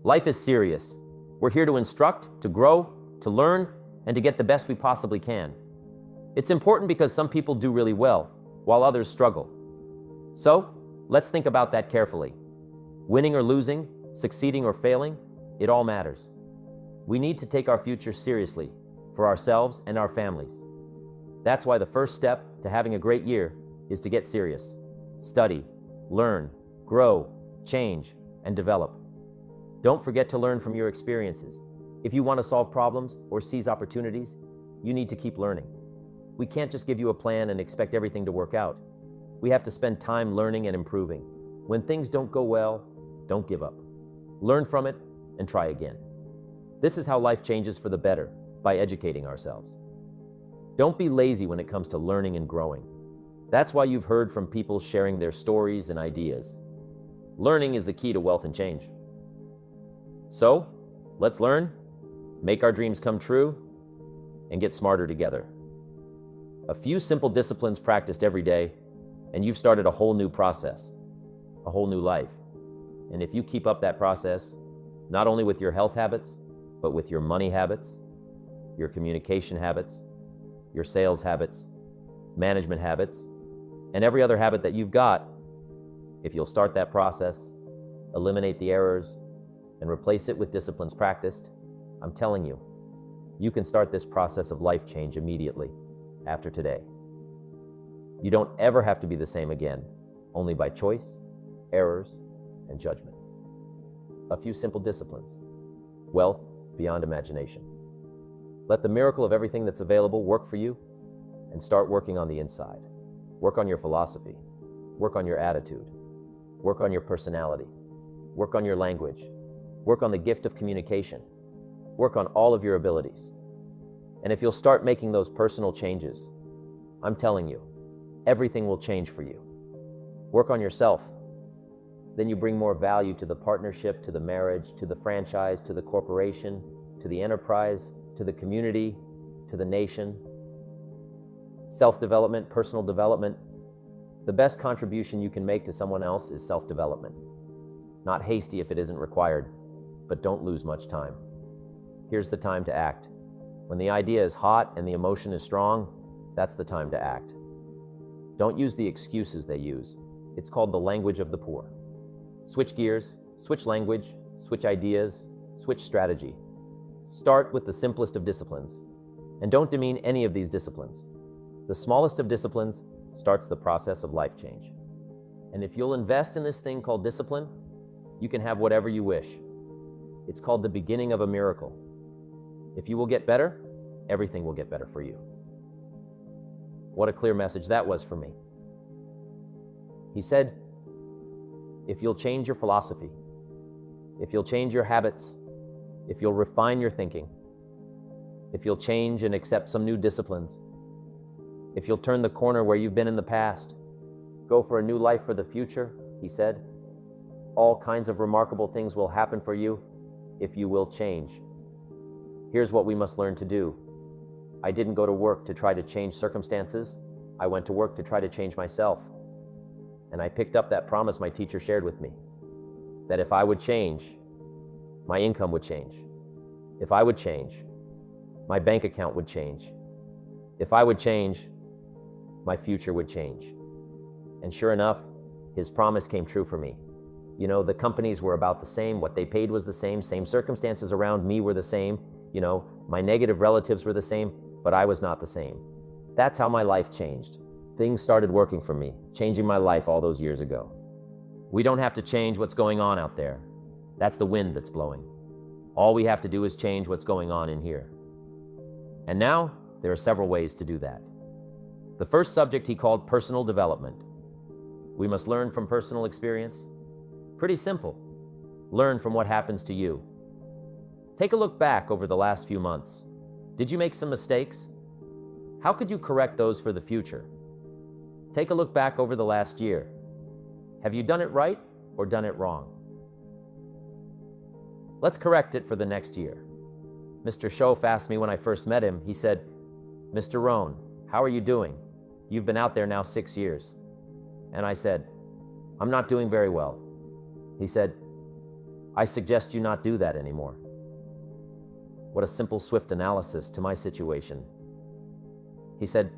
Life is serious. We're here to instruct, to grow, to learn, and to get the best we possibly can. It's important because some people do really well, while others struggle. So, let's think about that carefully. Winning or losing, succeeding or failing, it all matters. We need to take our future seriously, for ourselves and our families. That's why the first step to having a great year is to get serious. Study, learn, grow, change, and develop. Don't forget to learn from your experiences. If you want to solve problems or seize opportunities, you need to keep learning. We can't just give you a plan and expect everything to work out. We have to spend time learning and improving. When things don't go well, don't give up. Learn from it and try again. This is how life changes for the better, by educating ourselves. Don't be lazy when it comes to learning and growing. That's why you've heard from people sharing their stories and ideas. Learning is the key to wealth and change. So, let's learn, make our dreams come true, and get smarter together. A few simple disciplines practiced every day, and you've started a whole new process, a whole new life. And if you keep up that process, not only with your health habits, but with your money habits, your communication habits, your sales habits, management habits, and every other habit that you've got, if you'll start that process, eliminate the errors, and replace it with disciplines practiced, I'm telling you, you can start this process of life change immediately, after today. You don't ever have to be the same again, only by choice, errors, and judgment. A few simple disciplines. Wealth beyond imagination. Let the miracle of everything that's available work for you, and start working on the inside. Work on your philosophy. Work on your attitude. Work on your personality. Work on your language. Work on the gift of communication. Work on all of your abilities. And if you'll start making those personal changes, I'm telling you, everything will change for you. Work on yourself. Then you bring more value to the partnership, to the marriage, to the franchise, to the corporation, to the enterprise, to the community, to the nation. Self-development, personal development. The best contribution you can make to someone else is self-development. Not hasty if it isn't required, but don't lose much time. Here's the time to act. When the idea is hot and the emotion is strong, that's the time to act. Don't use the excuses they use. It's called the language of the poor. Switch gears, switch language, switch ideas, switch strategy. Start with the simplest of disciplines, and don't demean any of these disciplines. The smallest of disciplines starts the process of life change. And if you'll invest in this thing called discipline, you can have whatever you wish. It's called the beginning of a miracle. If you will get better, everything will get better for you. What a clear message that was for me. He said, if you'll change your philosophy, if you'll change your habits, if you'll refine your thinking, if you'll change and accept some new disciplines, if you'll turn the corner where you've been in the past, go for a new life for the future, he said, all kinds of remarkable things will happen for you if you will change. Here's what we must learn to do. I didn't go to work to try to change circumstances. I went to work to try to change myself. And I picked up that promise my teacher shared with me, that if I would change, my income would change. If I would change, my bank account would change. If I would change, my future would change. And sure enough, his promise came true for me. You know, the companies were about the same, what they paid was the same circumstances around me were the same, you know, my negative relatives were the same, but I was not the same. That's how my life changed. Things started working for me, changing my life all those years ago. We don't have to change what's going on out there. That's the wind that's blowing. All we have to do is change what's going on in here. And now, there are several ways to do that. The first subject he called personal development. We must learn from personal experience. Pretty simple. Learn from what happens to you. Take a look back over the last few months. Did you make some mistakes? How could you correct those for the future? Take a look back over the last year. Have you done it right or done it wrong? Let's correct it for the next year. Mr. Schoaf asked me when I first met him, he said, "Mr. Rohn, how are you doing? You've been out there now 6 years." And I said, "I'm not doing very well." He said, I suggest you not do that anymore. What a simple, swift analysis to my situation. He said,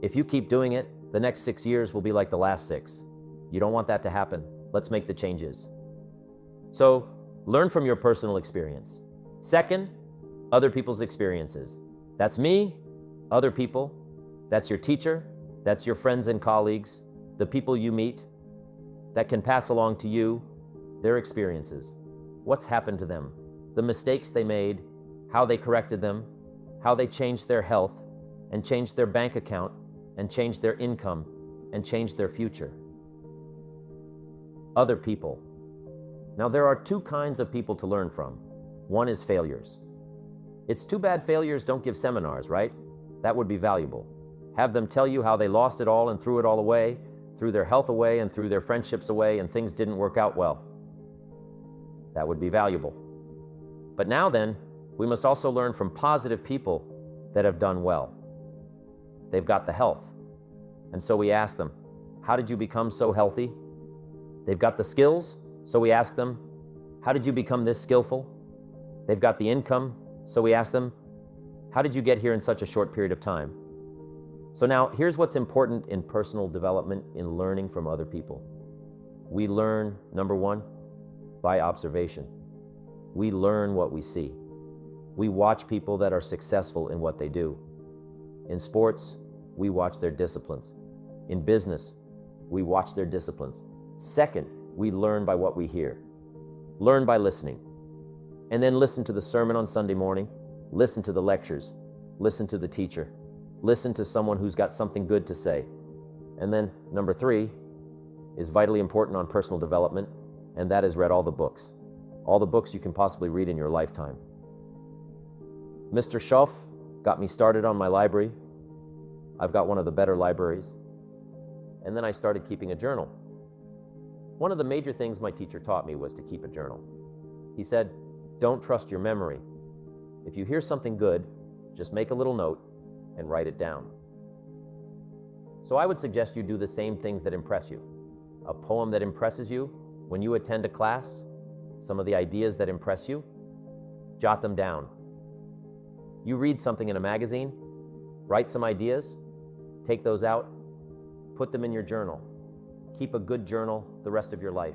if you keep doing it, the next 6 years will be like the last 6. You don't want that to happen. Let's make the changes. So, learn from your personal experience. Second, other people's experiences. That's me, other people. That's your teacher. That's your friends and colleagues, the people you meet that can pass along to you their experiences. What's happened to them, the mistakes they made, how they corrected them, how they changed their health and changed their bank account and changed their income and changed their future. Other people. Now, there are 2 kinds of people to learn from. One is failures. It's too bad failures don't give seminars, right? That would be valuable. Have them tell you how they lost it all and threw it all away, threw their health away and threw their friendships away, and things didn't work out well. That would be valuable. But now then, we must also learn from positive people that have done well. They've got the health. And so we ask them, how did you become so healthy? They've got the skills, so we ask them, how did you become this skillful? They've got the income, so we ask them, how did you get here in such a short period of time? So now, here's what's important in personal development, in learning from other people. We learn, number 1, by observation. We learn what we see. We watch people that are successful in what they do. In sports, we watch their disciplines. In business, we watch their disciplines. Second, we learn by what we hear. Learn by listening. And then listen to the sermon on Sunday morning. Listen to the lectures. Listen to the teacher. Listen to someone who's got something good to say. And then, number 3, is vitally important on personal development, and that is read all the books. All the books you can possibly read in your lifetime. Mr. Schoff got me started on my library. I've got one of the better libraries. And then I started keeping a journal. One of the major things my teacher taught me was to keep a journal. He said, don't trust your memory. If you hear something good, just make a little note and write it down. So I would suggest you do the same things that impress you. A poem that impresses you when you attend a class, some of the ideas that impress you, jot them down. You read something in a magazine, write some ideas, take those out, put them in your journal. Keep a good journal the rest of your life.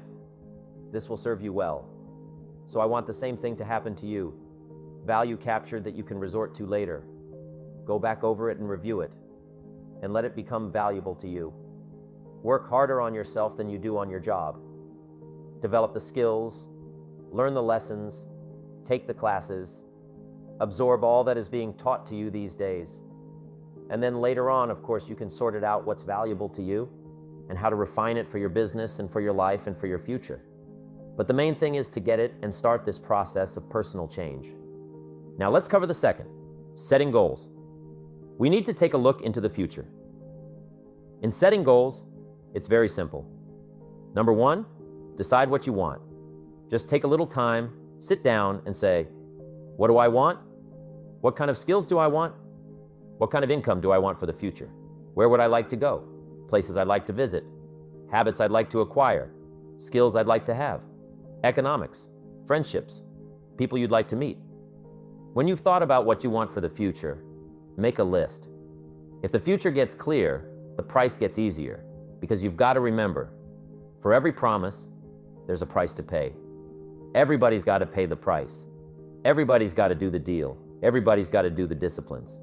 This will serve you well. So I want the same thing to happen to you. Value captured that you can resort to later. Go back over it and review it, and let it become valuable to you. Work harder on yourself than you do on your job. Develop the skills, learn the lessons, take the classes, absorb all that is being taught to you these days. And then later on, of course, you can sort it out what's valuable to you and how to refine it for your business and for your life and for your future. But the main thing is to get it and start this process of personal change. Now let's cover the second, setting goals. We need to take a look into the future. In setting goals, it's very simple. Number 1, decide what you want. Just take a little time, sit down and say, what do I want? What kind of skills do I want? What kind of income do I want for the future? Where would I like to go? Places I'd like to visit? Habits I'd like to acquire? Skills I'd like to have? Economics, friendships, people you'd like to meet. When you've thought about what you want for the future, make a list. If the future gets clear, the price gets easier, because you've got to remember, for every promise, there's a price to pay. Everybody's got to pay the price. Everybody's got to do the deal. Everybody's got to do the disciplines.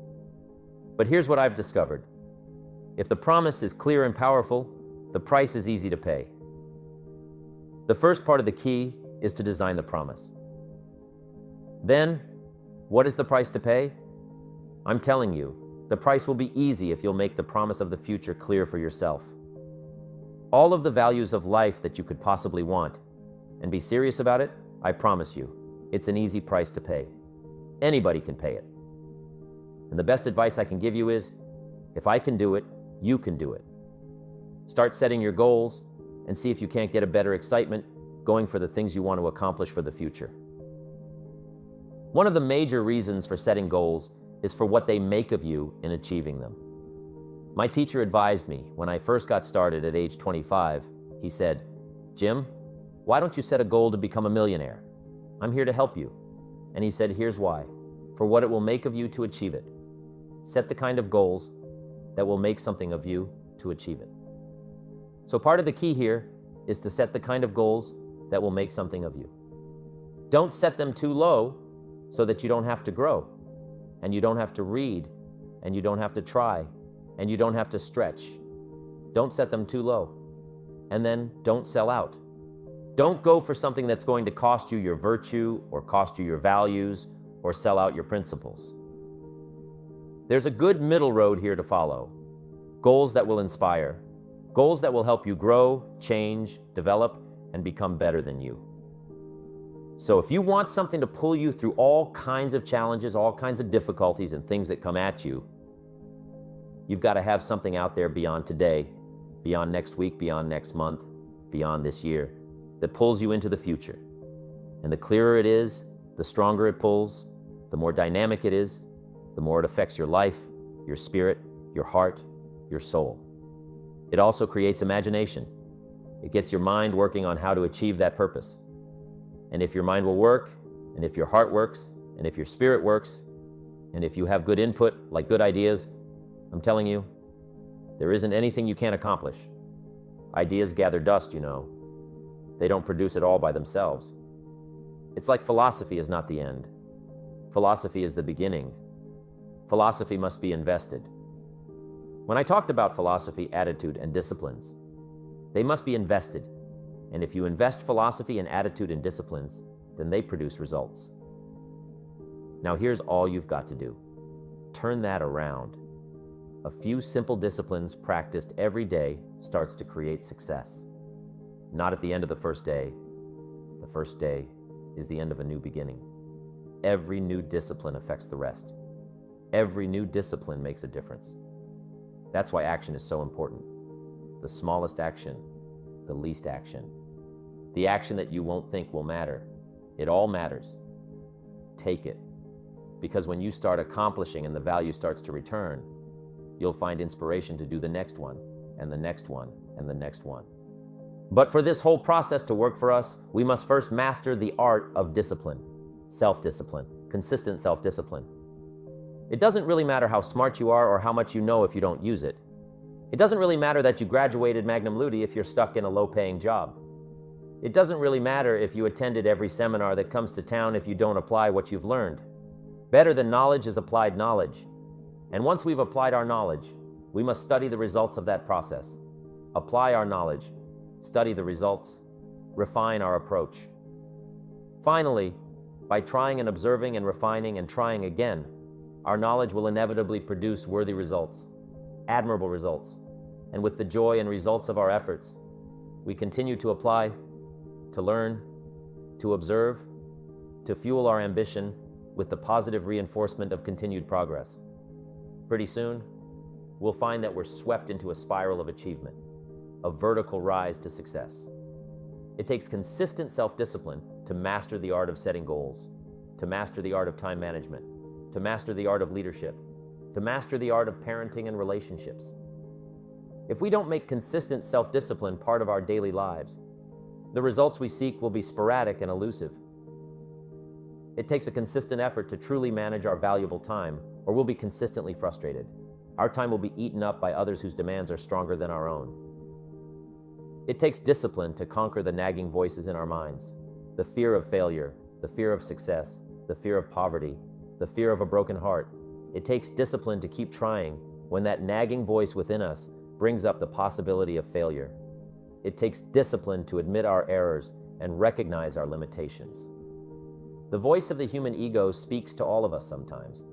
But here's what I've discovered. If the promise is clear and powerful, the price is easy to pay. The first part of the key is to design the promise. Then, what is the price to pay? I'm telling you, the price will be easy if you'll make the promise of the future clear for yourself. All of the values of life that you could possibly want, and be serious about it, I promise you, it's an easy price to pay. Anybody can pay it. And the best advice I can give you is, if I can do it, you can do it. Start setting your goals and see if you can't get a better excitement going for the things you want to accomplish for the future. One of the major reasons for setting goals is for what they make of you in achieving them. My teacher advised me when I first got started at age 25. He said, Jim, Why don't you set a goal to become a millionaire? I'm here to help you. And he said, here's why. For what it will make of you to achieve it. Set the kind of goals that will make something of you to achieve it. So part of the key here is to set the kind of goals that will make something of you. Don't set them too low so that you don't have to grow, and you don't have to read, and you don't have to try, and you don't have to stretch. Don't set them too low. And then don't sell out. Don't go for something that's going to cost you your virtue or cost you your values or sell out your principles. There's a good middle road here to follow. Goals that will inspire. Goals that will help you grow, change, develop, and become better than you. So if you want something to pull you through all kinds of challenges, all kinds of difficulties and things that come at you, you've got to have something out there beyond today, beyond next week, beyond next month, beyond this year, that pulls you into the future. And the clearer it is, the stronger it pulls, the more dynamic it is, the more it affects your life, your spirit, your heart, your soul. It also creates imagination. It gets your mind working on how to achieve that purpose. And if your mind will work, and if your heart works, and if your spirit works, and if you have good input, like good ideas, I'm telling you, there isn't anything you can't accomplish. Ideas gather dust, you know. They don't produce it all by themselves. It's like philosophy is not the end. Philosophy is the beginning. Philosophy must be invested. When I talked about philosophy, attitude, and disciplines, they must be invested. And if you invest philosophy and attitude and disciplines, then they produce results. Now here's all you've got to do. Turn that around. A few simple disciplines practiced every day starts to create success. Not at the end of the first day. The first day is the end of a new beginning. Every new discipline affects the rest. Every new discipline makes a difference. That's why action is so important. The smallest action, the least action. The action that you won't think will matter. It all matters. Take it. Because when you start accomplishing and the value starts to return, you'll find inspiration to do the next one, and the next one, and the next one. But for this whole process to work for us, we must first master the art of discipline, self-discipline, consistent self-discipline. It doesn't really matter how smart you are or how much you know if you don't use it. It doesn't really matter that you graduated Magnum Luti if you're stuck in a low-paying job. It doesn't really matter if you attended every seminar that comes to town if you don't apply what you've learned. Better than knowledge is applied knowledge. And once we've applied our knowledge, we must study the results of that process. Apply our knowledge, study the results, refine our approach. Finally, by trying and observing and refining and trying again, our knowledge will inevitably produce worthy results, admirable results. And with the joy and results of our efforts, we continue to apply, to learn, to observe, to fuel our ambition with the positive reinforcement of continued progress. Pretty soon, we'll find that we're swept into a spiral of achievement, a vertical rise to success. It takes consistent self-discipline to master the art of setting goals, to master the art of time management, to master the art of leadership, to master the art of parenting and relationships. If we don't make consistent self-discipline part of our daily lives, the results we seek will be sporadic and elusive. It takes a consistent effort to truly manage our valuable time, or we'll be consistently frustrated. Our time will be eaten up by others whose demands are stronger than our own. It takes discipline to conquer the nagging voices in our minds, the fear of failure, the fear of success, the fear of poverty, the fear of a broken heart. It takes discipline to keep trying when that nagging voice within us brings up the possibility of failure. It takes discipline to admit our errors and recognize our limitations. The voice of the human ego speaks to all of us sometimes.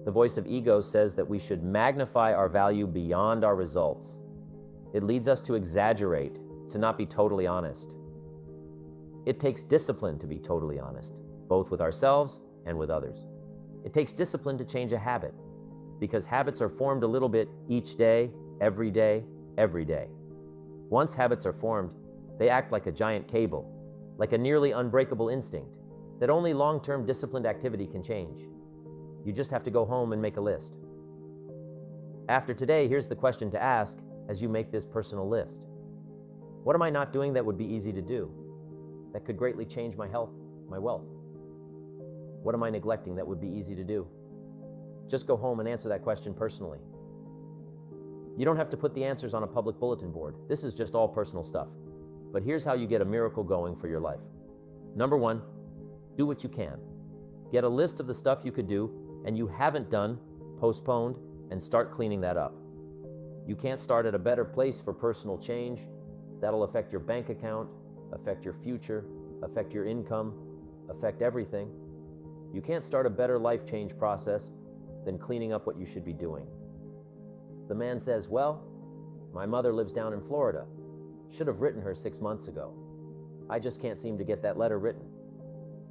The voice of ego says that we should magnify our value beyond our results. It leads us to exaggerate, to not be totally honest. It takes discipline to be totally honest, both with ourselves and with others. It takes discipline to change a habit, because habits are formed a little bit each day, every day, every day. Once habits are formed, they act like a giant cable, like a nearly unbreakable instinct that only long-term disciplined activity can change. You just have to go home and make a list. After today, here's the question to ask as you make this personal list. What am I not doing that would be easy to do? that could greatly change my health, my wealth? What am I neglecting that would be easy to do? Just go home and answer that question personally. You don't have to put the answers on a public bulletin board. This is just all personal stuff. But here's how you get a miracle going for your life. Number one, do what you can. Get a list of the stuff you could do and you haven't done, postponed, and start cleaning that up. You can't start at a better place for personal change. That'll affect your bank account, affect your future, affect your income, affect everything. You can't start a better life change process than cleaning up what you should be doing. The man says, well, my mother lives down in Florida. Should have written her 6 months ago. I just can't seem to get that letter written.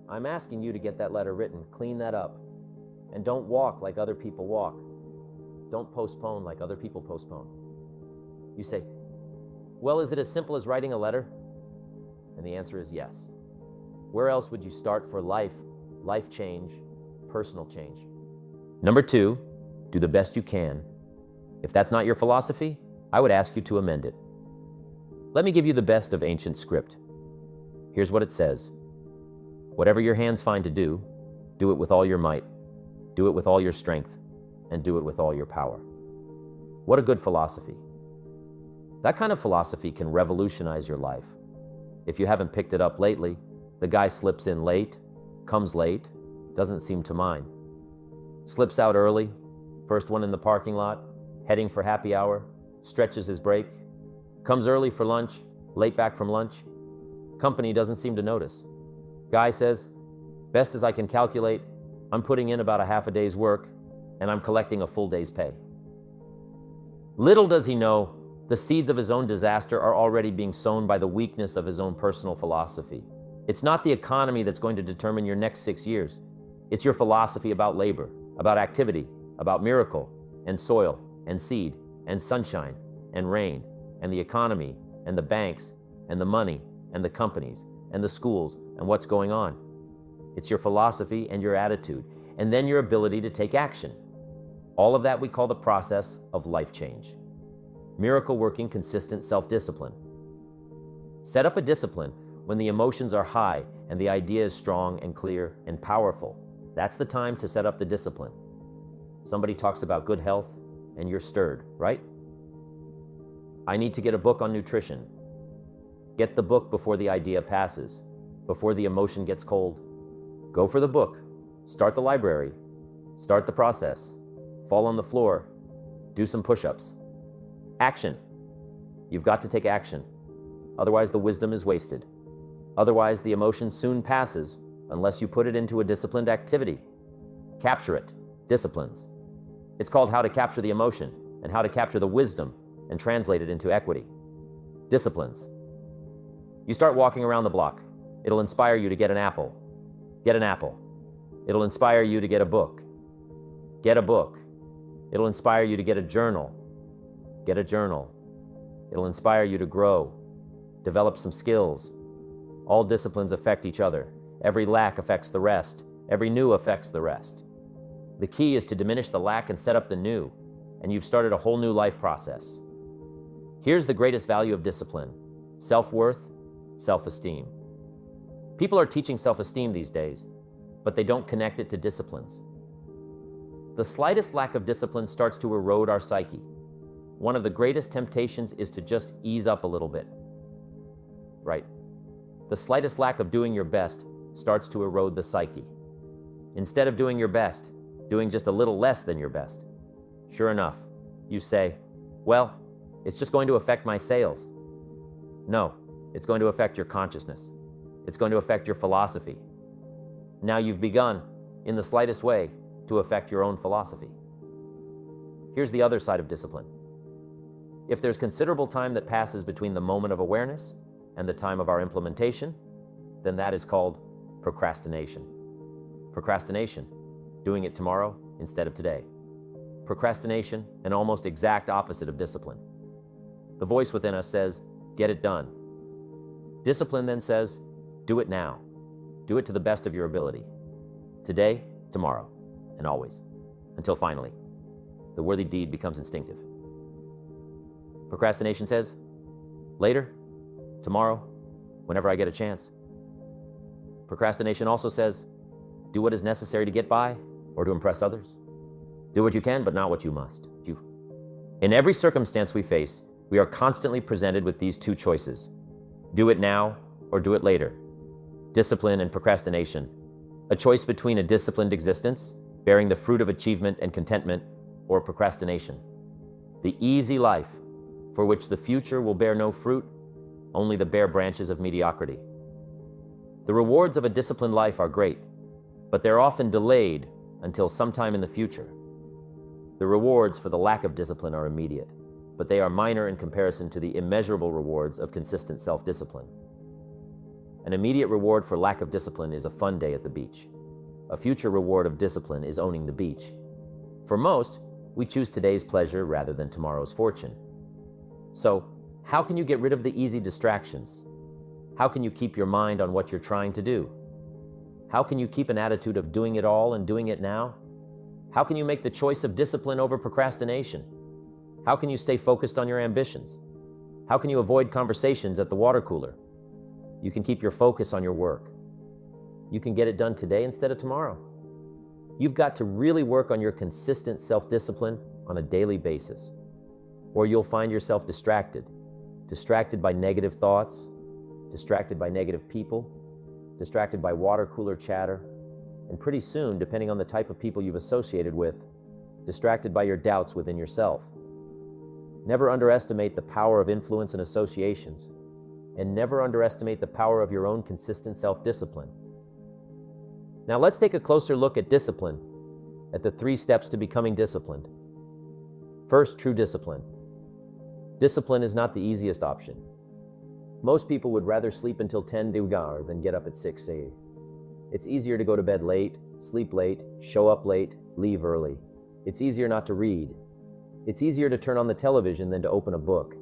I'm asking you to get that letter written, clean that up, and don't walk like other people walk. Don't postpone like other people postpone. You say, well, is it as simple as writing a letter? And the answer is yes. Where else would you start for life change, personal change? Number two, do the best you can. If that's not your philosophy, I would ask you to amend it. Let me give you the best of ancient script. Here's what it says. Whatever your hands find to do, do it with all your might, do it with all your strength, and do it with all your power. What a good philosophy. That kind of philosophy can revolutionize your life. If you haven't picked it up lately, the guy slips in late, comes late, doesn't seem to mind. Slips out early, first one in the parking lot, heading for happy hour, stretches his break, comes early for lunch, late back from lunch. Company doesn't seem to notice. Guy says, best as I can calculate, I'm putting in about a half a day's work and I'm collecting a full day's pay. Little does he know, the seeds of his own disaster are already being sown by the weakness of his own personal philosophy. It's not the economy that's going to determine your next 6 years. It's your philosophy about labor, about activity, about miracle, and soil, and seed, and sunshine, and rain, and the economy, and the banks, and the money, and the companies, and the schools, and what's going on. It's your philosophy and your attitude, and then your ability to take action. All of that we call the process of life change. Miracle-working, consistent self-discipline. Set up a discipline when the emotions are high and the idea is strong and clear and powerful. That's the time to set up the discipline. Somebody talks about good health and you're stirred, right? I need to get a book on nutrition. Get the book before the idea passes, before the emotion gets cold. Go for the book. Start the library. Start the process. Fall on the floor. Do some push-ups. Action. You've got to take action. Otherwise, the wisdom is wasted. Otherwise, the emotion soon passes unless you put it into a disciplined activity. Capture it. Disciplines. It's called how to capture the emotion and how to capture the wisdom and translate it into equity. Disciplines. You start walking around the block. It'll inspire you to get an apple. Get an apple. It'll inspire you to get a book. Get a book. It'll inspire you to get a journal. Get a journal. It'll inspire you to grow, develop some skills. All disciplines affect each other. Every lack affects the rest. Every new affects the rest. The key is to diminish the lack and set up the new, and you've started a whole new life process. Here's the greatest value of discipline: self-worth, self-esteem. People are teaching self-esteem these days, but they don't connect it to disciplines. The slightest lack of discipline starts to erode our psyche. One of the greatest temptations is to just ease up a little bit. Right? The slightest lack of doing your best starts to erode the psyche. Instead of doing your best, doing just a little less than your best. Sure enough, you say, well, it's just going to affect my sales. No, it's going to affect your consciousness. It's going to affect your philosophy. Now you've begun, in the slightest way, to affect your own philosophy. Here's the other side of discipline. If there's considerable time that passes between the moment of awareness and the time of our implementation, then that is called procrastination. Procrastination, doing it tomorrow instead of today. Procrastination, an almost exact opposite of discipline. The voice within us says, get it done. Discipline then says, do it now. Do it to the best of your ability. Today, tomorrow, and always. Until finally, the worthy deed becomes instinctive. Procrastination says, later, tomorrow, whenever I get a chance. Procrastination also says, do what is necessary to get by or to impress others. Do what you can, but not what you must. In every circumstance we face, we are constantly presented with these two choices. Do it now or do it later. Discipline and procrastination. A choice between a disciplined existence, bearing the fruit of achievement and contentment, or procrastination. The easy life, for which the future will bear no fruit, only the bare branches of mediocrity. The rewards of a disciplined life are great, but they're often delayed until sometime in the future. The rewards for the lack of discipline are immediate, but they are minor in comparison to the immeasurable rewards of consistent self-discipline. An immediate reward for lack of discipline is a fun day at the beach. A future reward of discipline is owning the beach. For most, we choose today's pleasure rather than tomorrow's fortune. So, how can you get rid of the easy distractions? How can you keep your mind on what you're trying to do? How can you keep an attitude of doing it all and doing it now? How can you make the choice of discipline over procrastination? How can you stay focused on your ambitions? How can you avoid conversations at the water cooler? You can keep your focus on your work. You can get it done today instead of tomorrow. You've got to really work on your consistent self-discipline on a daily basis, or you'll find yourself distracted by negative thoughts, distracted by negative people, distracted by water cooler chatter, and pretty soon, depending on the type of people you've associated with, distracted by your doubts within yourself. Never underestimate the power of influence and associations, and never underestimate the power of your own consistent self-discipline. Now let's take a closer look at discipline, at the 3 steps to becoming disciplined. First, true discipline. Discipline is not the easiest option. Most people would rather sleep until 10 than get up at 6 a.m. It's easier to go to bed late, sleep late, show up late, leave early. It's easier not to read. It's easier to turn on the television than to open a book.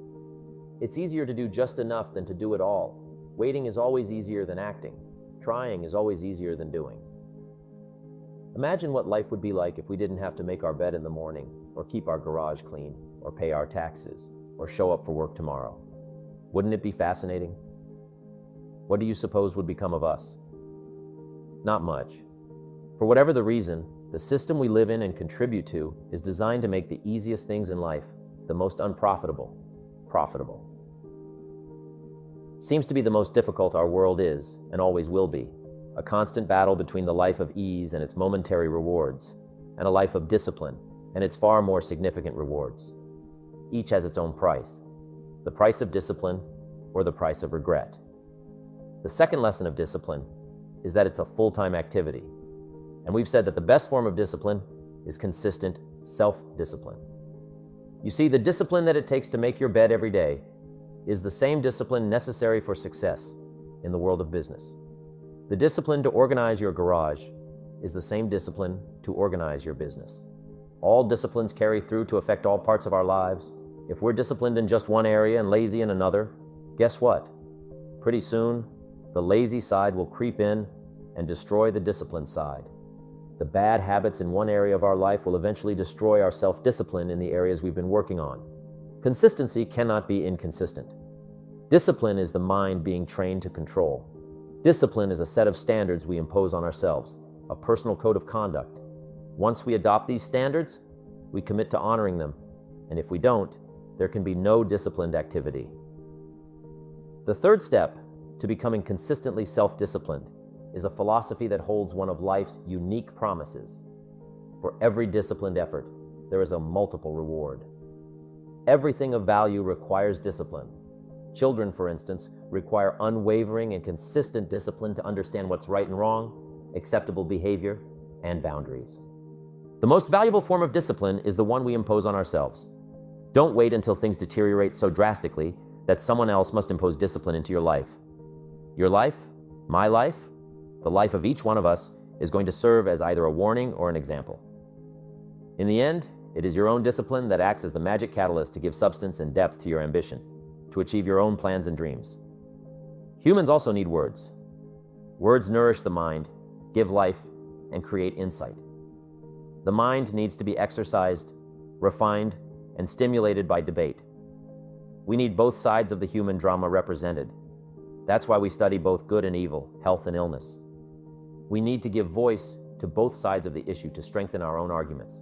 It's easier to do just enough than to do it all. Waiting is always easier than acting. Trying is always easier than doing. Imagine what life would be like if we didn't have to make our bed in the morning, or keep our garage clean, or pay our taxes, or show up for work tomorrow. Wouldn't it be fascinating? What do you suppose would become of us? Not much. For whatever the reason, the system we live in and contribute to is designed to make the easiest things in life, the most unprofitable, profitable. Seems to be the most difficult our world is, and always will be. A constant battle between the life of ease and its momentary rewards, and a life of discipline and its far more significant rewards. Each has its own price. The price of discipline or the price of regret. The second lesson of discipline is that it's a full-time activity. And we've said that the best form of discipline is consistent self-discipline. You see, the discipline that it takes to make your bed every day is the same discipline necessary for success in the world of business. The discipline to organize your garage is the same discipline to organize your business. All disciplines carry through to affect all parts of our lives. If we're disciplined in just one area and lazy in another, guess what? Pretty soon, the lazy side will creep in and destroy the disciplined side. The bad habits in one area of our life will eventually destroy our self-discipline in the areas we've been working on. Consistency cannot be inconsistent. Discipline is the mind being trained to control. Discipline is a set of standards we impose on ourselves, a personal code of conduct. Once we adopt these standards, we commit to honoring them, and if we don't, there can be no disciplined activity. The third step to becoming consistently self-disciplined is a philosophy that holds one of life's unique promises. For every disciplined effort, there is a multiple reward. Everything of value requires discipline. Children, for instance, require unwavering and consistent discipline to understand what's right and wrong, acceptable behavior, and boundaries. The most valuable form of discipline is the one we impose on ourselves. Don't wait until things deteriorate so drastically that someone else must impose discipline into your life. Your life, my life, the life of each one of us is going to serve as either a warning or an example. In the end, it is your own discipline that acts as the magic catalyst to give substance and depth to your ambition, to achieve your own plans and dreams. Humans also need words. Words nourish the mind, give life, and create insight. The mind needs to be exercised, refined, and stimulated by debate. We need both sides of the human drama represented. That's why we study both good and evil, health and illness, We need to give voice to both sides of the issue to strengthen our own arguments.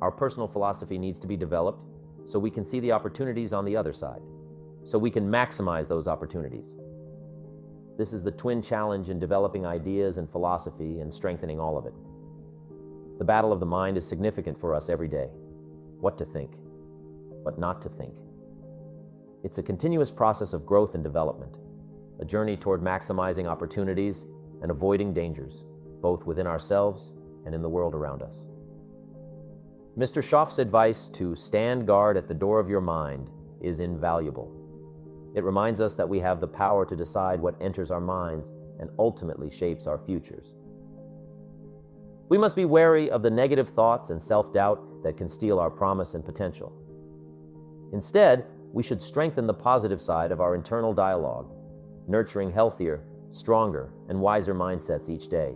Our personal philosophy needs to be developed so we can see the opportunities on the other side, so we can maximize those opportunities. This is the twin challenge in developing ideas and philosophy and strengthening all of it. The battle of the mind is significant for us every day. What to think, what not to think. It's a continuous process of growth and development, a journey toward maximizing opportunities and avoiding dangers, both within ourselves and in the world around us. Mr. Schaff's advice to stand guard at the door of your mind is invaluable. It reminds us that we have the power to decide what enters our minds and ultimately shapes our futures. We must be wary of the negative thoughts and self-doubt that can steal our promise and potential. Instead, we should strengthen the positive side of our internal dialogue, nurturing healthier, stronger, and wiser mindsets each day.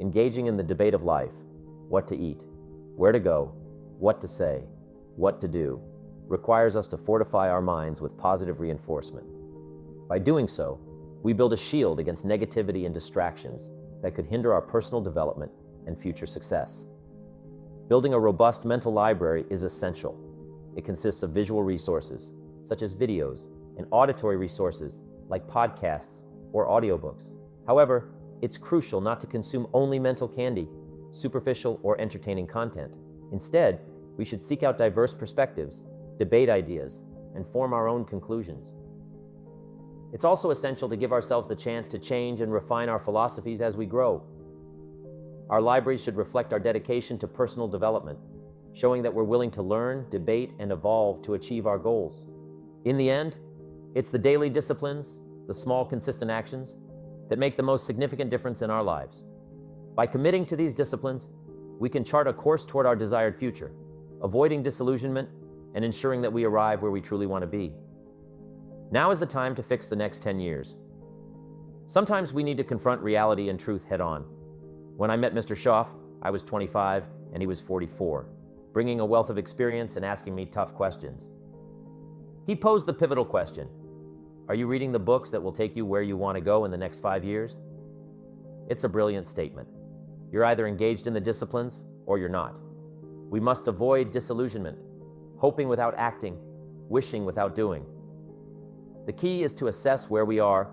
Engaging in the debate of life, what to eat, where to go, what to say, what to do, requires us to fortify our minds with positive reinforcement. By doing so, we build a shield against negativity and distractions that could hinder our personal development and future success. Building a robust mental library is essential. It consists of visual resources, such as videos, and auditory resources, like podcasts or audiobooks. However, it's crucial not to consume only mental candy, superficial or entertaining content. Instead, we should seek out diverse perspectives, debate ideas, and form our own conclusions. It's also essential to give ourselves the chance to change and refine our philosophies as we grow. Our libraries should reflect our dedication to personal development, showing that we're willing to learn, debate, and evolve to achieve our goals. In the end, it's the daily disciplines, the small, consistent actions, that make the most significant difference in our lives. By committing to these disciplines, we can chart a course toward our desired future, avoiding disillusionment and ensuring that we arrive where we truly want to be. Now is the time to fix the next 10 years. Sometimes we need to confront reality and truth head-on. When I met Mr. Schaff, I was 25 and he was 44, bringing a wealth of experience and asking me tough questions. He posed the pivotal question: are you reading the books that will take you where you want to go in the next 5 years? It's a brilliant statement. You're either engaged in the disciplines or you're not. We must avoid disillusionment, hoping without acting, wishing without doing. The key is to assess where we are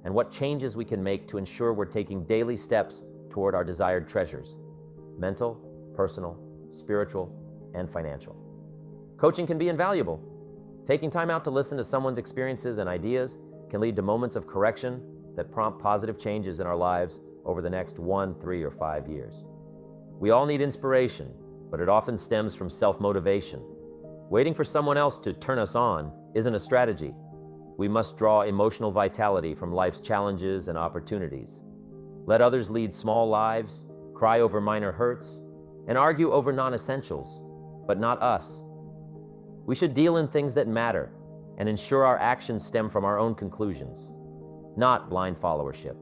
and what changes we can make to ensure we're taking daily steps toward our desired treasures: mental, personal, spiritual, and financial. Coaching can be invaluable. Taking time out to listen to someone's experiences and ideas can lead to moments of correction that prompt positive changes in our lives over the next 1, 3, or 5 years. We all need inspiration, but it often stems from self-motivation. Waiting for someone else to turn us on isn't a strategy. We must draw emotional vitality from life's challenges and opportunities. Let others lead small lives, cry over minor hurts, and argue over non-essentials, but not us. We should deal in things that matter and ensure our actions stem from our own conclusions, not blind followership.